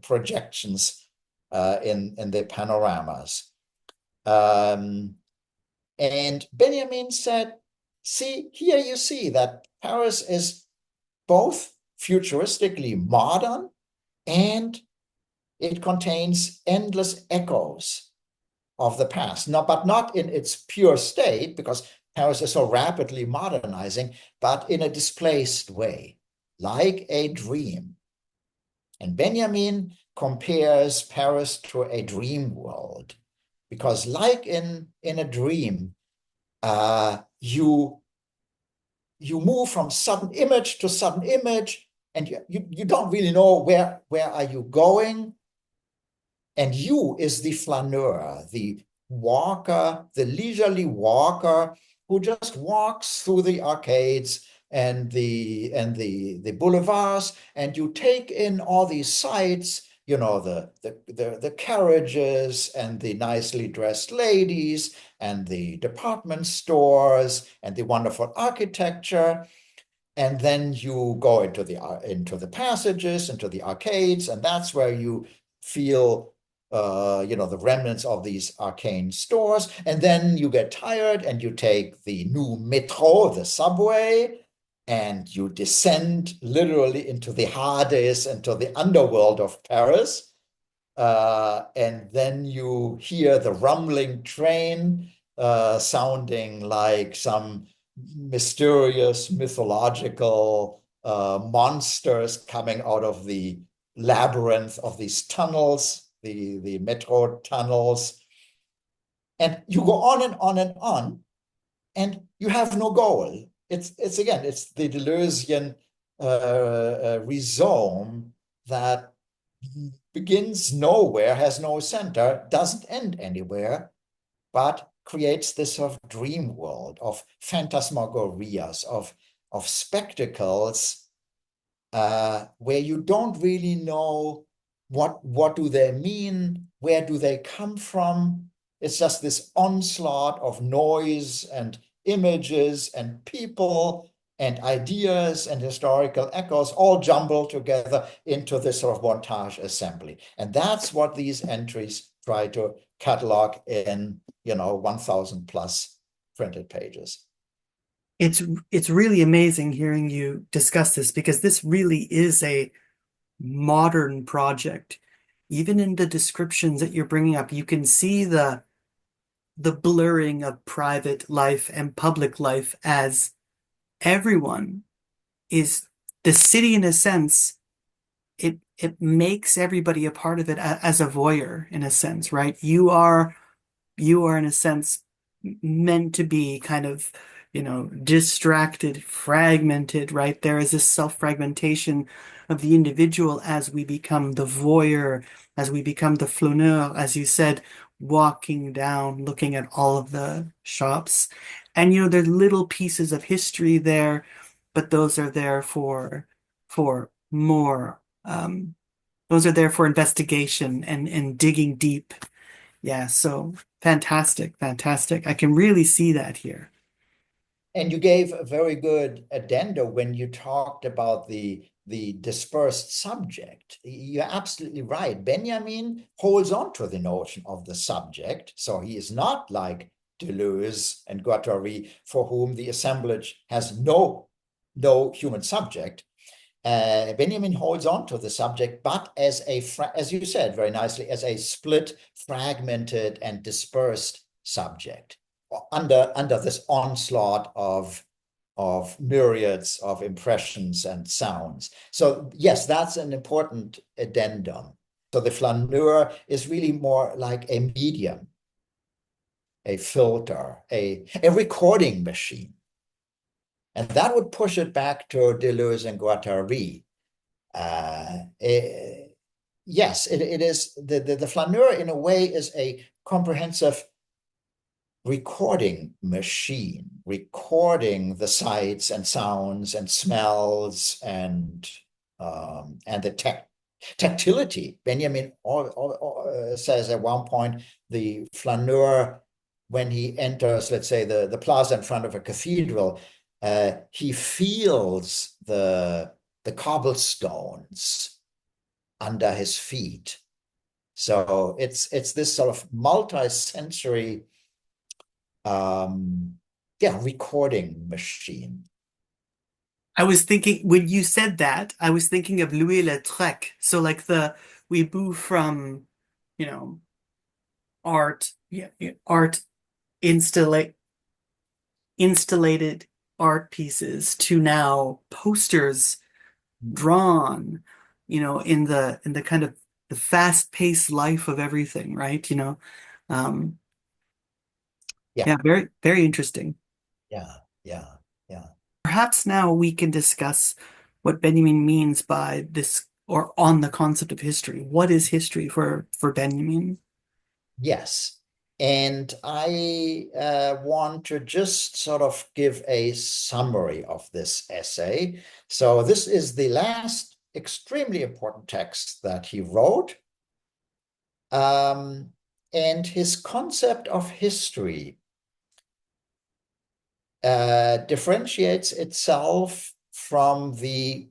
projections in the panoramas. And Benjamin said, see, here you see that Paris is both futuristically modern and it contains endless echoes of the past. But not in its pure state, because Paris is so rapidly modernizing, but in a displaced way, like a dream. And Benjamin compares Paris to a dream world, because like in a dream, you move from sudden image to sudden image, and you don't really know where are you going. And you is the flaneur, the walker, the leisurely walker who just walks through the arcades and the boulevards, and you take in all these sights, the carriages and the nicely dressed ladies and the department stores and the wonderful architecture. And then you go into the passages, into the arcades, and that's where you feel the remnants of these arcane stores. And then you get tired and you take the new metro, the subway, and you descend literally into the Hades, into the underworld of Paris. And then you hear the rumbling train sounding like some mysterious mythological monsters coming out of the labyrinth of these tunnels, the metro tunnels. And you go on and on and on, and you have no goal. It's the Deleuzian rhizome that begins nowhere, has no center, doesn't end anywhere, but creates this sort of dream world of phantasmagorias, of spectacles where you don't really know what do they mean, where do they come from. It's just this onslaught of noise and images and people and ideas and historical echoes all jumbled together into this sort of montage assembly. And that's what these entries try to catalog in, 1,000 plus printed pages. It's it's really amazing hearing you discuss this because this really is a modern project. Even in the descriptions that you're bringing up, you can see the blurring of private life and public life as everyone is the city in a sense. It makes everybody a part of it as a voyeur in a sense, right? You are in a sense meant to be kind of, distracted, fragmented, right? There is this self-fragmentation of the individual as we become the voyeur, as we become the flaneur, as you said, walking down, looking at all of the shops. And there's little pieces of history there, but those are there for more. Those are there for investigation and digging deep. Yeah, so fantastic, fantastic. I can really see that here. And you gave a very good addenda when you talked about the dispersed subject. You're absolutely right. Benjamin holds on to the notion of the subject. So he is not like Deleuze and Guattari, for whom the assemblage has no human subject. Benjamin holds on to the subject, but as you said very nicely, as a split, fragmented, and dispersed subject under this onslaught of myriads of impressions and sounds. So yes, that's an important addendum. So the flaneur is really more like a medium, a filter, a recording machine. And that would push it back to Deleuze and Guattari. Yes, it is the flaneur in a way is a comprehensive recording machine, recording the sights and sounds and smells and the tactility. Benjamin says at one point the flaneur, when he enters, let's say, the plaza in front of a cathedral, he feels the cobblestones under his feet. So it's this sort of multi-sensory recording machine. I was thinking when you said that, I was thinking of Louis-Lautrec. So like we move from, you know, art, yeah, art installated art pieces to now posters drawn, in the kind of the fast-paced life of everything, right? Um, Yeah, yeah, very, very interesting. yeah, yeah, yeah. Perhaps now we can discuss what Benjamin means by this or on the concept of history. What is history for Benjamin? Yes. And I want to just sort of give a summary of this essay. So this is the last extremely important text that he wrote. And his concept of history differentiates itself from the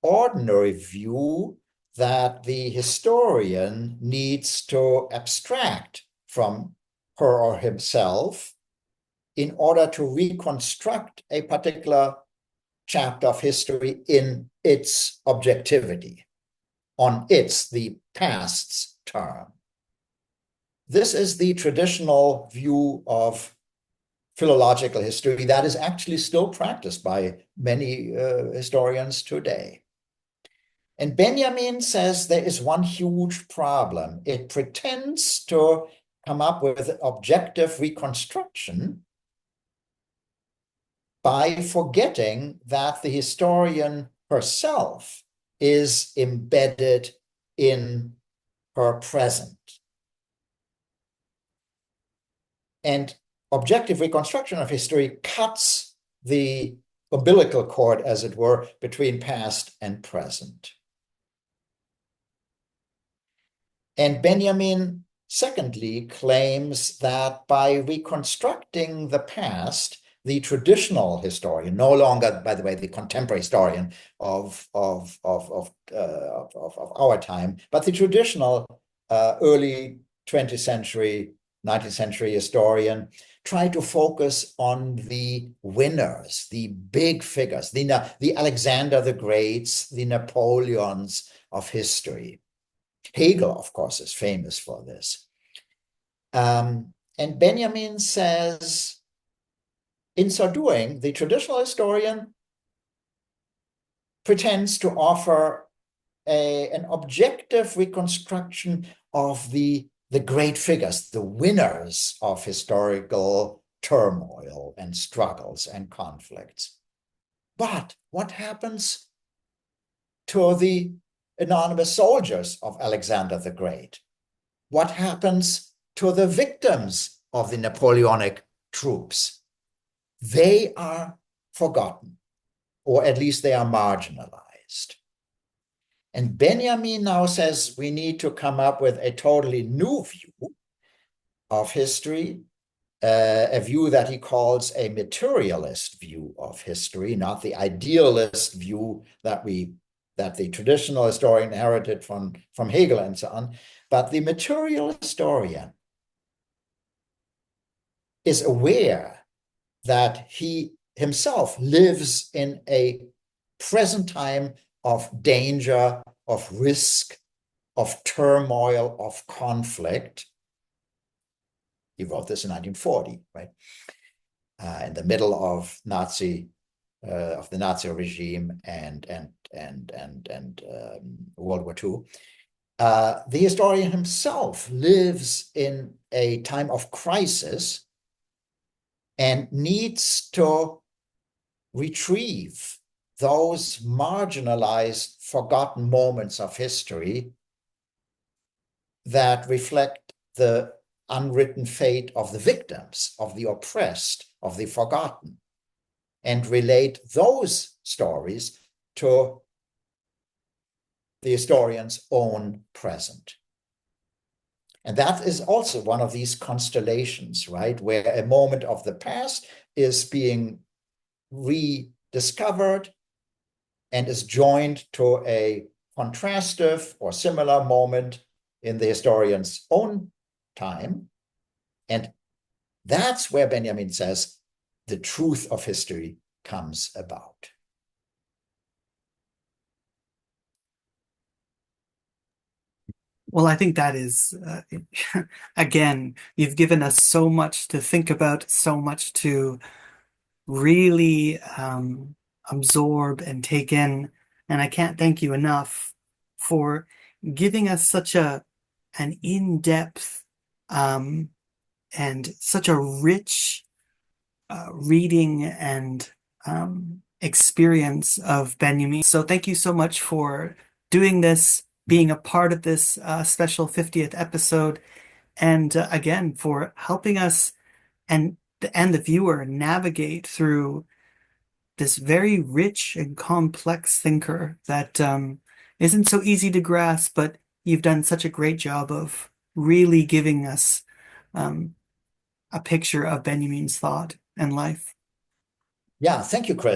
ordinary view that the historian needs to abstract from her or himself in order to reconstruct a particular chapter of history in its objectivity, on the past's term. This is the traditional view of philological history that is actually still practiced by many historians today. And Benjamin says there is one huge problem. It pretends to come up with objective reconstruction by forgetting that the historian herself is embedded in her present. And objective reconstruction of history cuts the umbilical cord, as it were, between past and present. And Benjamin, secondly, claims that by reconstructing the past, the traditional historian, no longer, by the way, the contemporary historian of our time, but the traditional early 20th century, 19th century historian, try to focus on the winners, the big figures, the Alexander the Greats, the Napoleons of history. Hegel, of course, is famous for this. And Benjamin says, in so doing, the traditional historian pretends to offer an objective reconstruction of the great figures, the winners of historical turmoil and struggles and conflicts. But what happens to the anonymous soldiers of Alexander the Great? What happens to the victims of the Napoleonic troops? They are forgotten, or at least they are marginalized. And Benjamin now says we need to come up with a totally new view of history, a view that he calls a materialist view of history, not the idealist view that the traditional historian inherited from Hegel and so on, but the material historian is aware that he himself lives in a present time of danger, of risk, of turmoil, of conflict. He wrote this in 1940, right? In the middle of the Nazi regime and World War II. The historian himself lives in a time of crisis and needs to retrieve those marginalized, forgotten moments of history that reflect the unwritten fate of the victims, of the oppressed, of the forgotten, and relate those stories to the historian's own present. And that is also one of these constellations, right, where a moment of the past is being rediscovered and is joined to a contrastive or similar moment in the historian's own time. And that's where Benjamin says the truth of history comes about. Well, I think that is, again, you've given us so much to think about, so much to really absorb and take in. And I can't thank you enough for giving us such an in-depth and such a rich reading and experience of Benjamin. So thank you so much for doing this, being a part of this special 50th episode, and again, for helping us and the viewer navigate through this very rich and complex thinker that isn't so easy to grasp, but you've done such a great job of really giving us a picture of Benjamin's thought and life. Yeah, thank you, Chris.